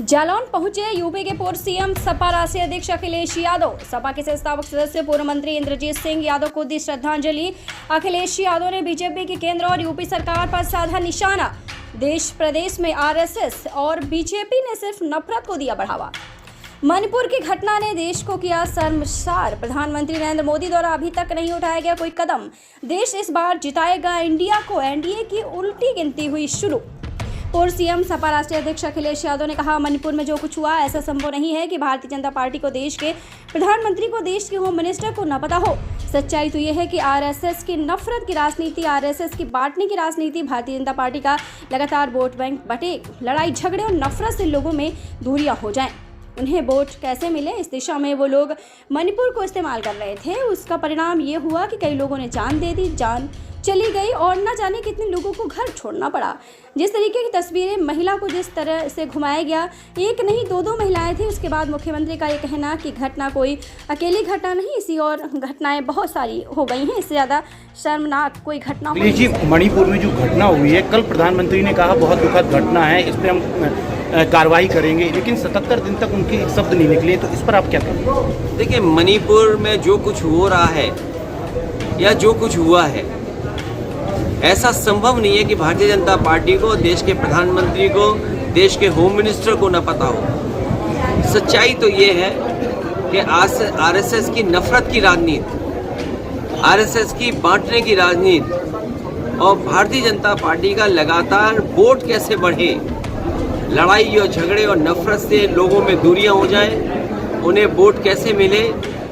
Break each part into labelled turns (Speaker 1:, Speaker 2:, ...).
Speaker 1: जालौन पहुंचे यूपी के पूर्व सीएम सपा राष्ट्रीय अध्यक्ष अखिलेश यादव। सपा के संस्थापक सदस्य पूर्व मंत्री इंद्रजीत सिंह यादव को दी श्रद्धांजलि। अखिलेश यादव ने बीजेपी की केंद्र और यूपी सरकार पर साधा निशाना। देश प्रदेश में आरएसएस और बीजेपी ने सिर्फ नफरत को दिया बढ़ावा। मणिपुर की घटना ने देश को किया शर्मसार। प्रधानमंत्री नरेंद्र मोदी द्वारा अभी तक नहीं उठाया गया कोई कदम। देश इस बार जिताएगा इंडिया को। एनडीए की उल्टी गिनती हुई शुरू। पूर्व सीएम सपा राष्ट्रीय अध्यक्ष अखिलेश यादव ने कहा, मणिपुर में जो कुछ हुआ ऐसा संभव नहीं है कि भारतीय जनता पार्टी को देश के प्रधानमंत्री को देश के होम मिनिस्टर को न पता हो। सच्चाई तो यह है कि आरएसएस की नफरत की राजनीति, आरएसएस की बांटने की राजनीति, भारतीय जनता पार्टी का लगातार वोट बैंक बटे, लड़ाई झगड़े और नफरत से लोगों में दूरियां हो जाएं। उन्हें वोट कैसे मिले, इस दिशा में वो लोग मणिपुर को इस्तेमाल कर रहे थे। उसका परिणाम ये हुआ कि कई लोगों ने जान दे दी, जान चली गई और न जाने कितने लोगों को घर छोड़ना पड़ा। जिस तरीके की तस्वीरें महिला को जिस तरह से घुमाया गया, एक नहीं दो महिलाएं थी। उसके बाद मुख्यमंत्री का ये कहना कि घटना कोई अकेली घटना नहीं, इसी और घटनाएं बहुत सारी हो गई हैं, इससे ज़्यादा शर्मनाक कोई घटना हुई
Speaker 2: जी। मणिपुर में जो घटना हुई है, कल प्रधानमंत्री ने कहा बहुत दुखद घटना है, इस पर हम कार्रवाई करेंगे, लेकिन 77 दिन तक उनके शब्द नहीं निकले। तो इस पर आप क्या कहेंगे?
Speaker 3: देखिए, मणिपुर में जो कुछ हो रहा है या जो कुछ हुआ है, ऐसा संभव नहीं है कि भारतीय जनता पार्टी को, देश के प्रधानमंत्री को, देश के होम मिनिस्टर को न पता हो। सच्चाई तो ये है कि आरएसएस की नफरत की राजनीति, आरएसएस की बांटने की राजनीति और भारतीय जनता पार्टी का लगातार वोट कैसे बढ़े, लड़ाई और झगड़े और नफरत से लोगों में दूरियां हो जाएं, उन्हें वोट कैसे मिले,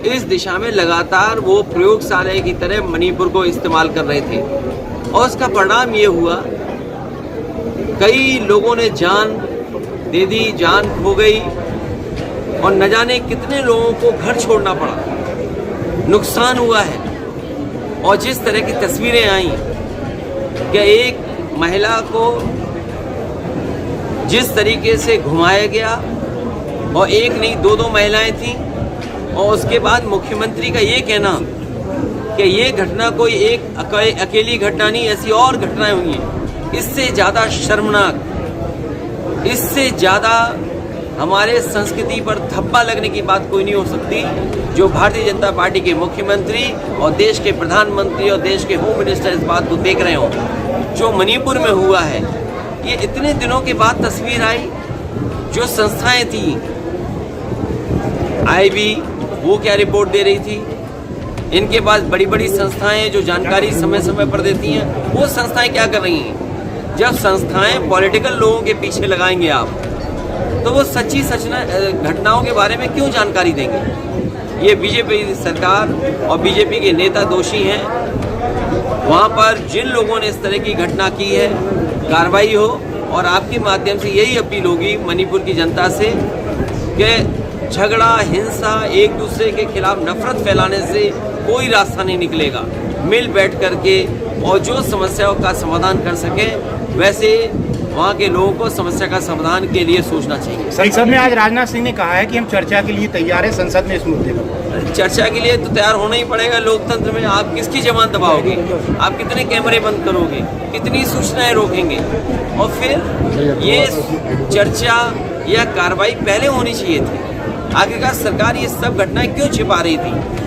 Speaker 3: इस दिशा में लगातार वो प्रयोगशाला की तरह मणिपुर को इस्तेमाल कर रहे थे। और उसका परिणाम ये हुआ, कई लोगों ने जान दे दी, जान खो गई और न जाने कितने लोगों को घर छोड़ना पड़ा, नुकसान हुआ है। और जिस तरह की तस्वीरें आई कि एक महिला को जिस तरीके से घुमाया गया, और एक नहीं दो महिलाएं थीं, और उसके बाद मुख्यमंत्री का ये कहना कि ये घटना कोई एक अकेली घटना नहीं, ऐसी और घटनाएं हुई हैं। इससे ज़्यादा शर्मनाक, इससे ज़्यादा हमारे संस्कृति पर धब्बा लगने की बात कोई नहीं हो सकती, जो भारतीय जनता पार्टी के मुख्यमंत्री और देश के प्रधानमंत्री और देश के होम मिनिस्टर इस बात को देख रहे हो। जो मणिपुर में हुआ है, ये इतने दिनों के बाद तस्वीर आई। जो संस्थाएं थी, आईबी, वो क्या रिपोर्ट दे रही थी, इनके पास बड़ी बड़ी संस्थाएं जो जानकारी समय समय पर देती हैं, वो संस्थाएं क्या कर रही हैं? जब संस्थाएं पॉलिटिकल लोगों के पीछे लगाएंगे आप, तो वो सच्ची घटनाओं के बारे में क्यों जानकारी देंगे? ये बीजेपी सरकार और बीजेपी के नेता दोषी हैं। वहाँ पर जिन लोगों ने इस तरह की घटना की है, कार्रवाई हो। और आपके माध्यम से यही अपील होगी मणिपुर की जनता से कि झगड़ा, हिंसा, एक दूसरे के खिलाफ नफरत फैलाने से कोई रास्ता नहीं निकलेगा। मिल बैठ करके और जो समस्याओं का समाधान कर सके, वैसे वहाँ के लोगों को समस्या का समाधान के लिए सोचना चाहिए।
Speaker 2: संसद में आज राजनाथ सिंह ने कहा है कि हम चर्चा के लिए तैयार हैं संसद में इस मुद्दे पर।
Speaker 3: चर्चा के लिए तो तैयार होना ही पड़ेगा। लोकतंत्र में आप किसकी जबान दबाओगे? आप कितने कैमरे बंद करोगे? कितनी सूचनाएं रोकेंगे? और फिर ये चर्चा या कार्रवाई पहले होनी चाहिए थी। आखिरकार सरकार ये सब घटनाएं क्यों छिपा रही थी?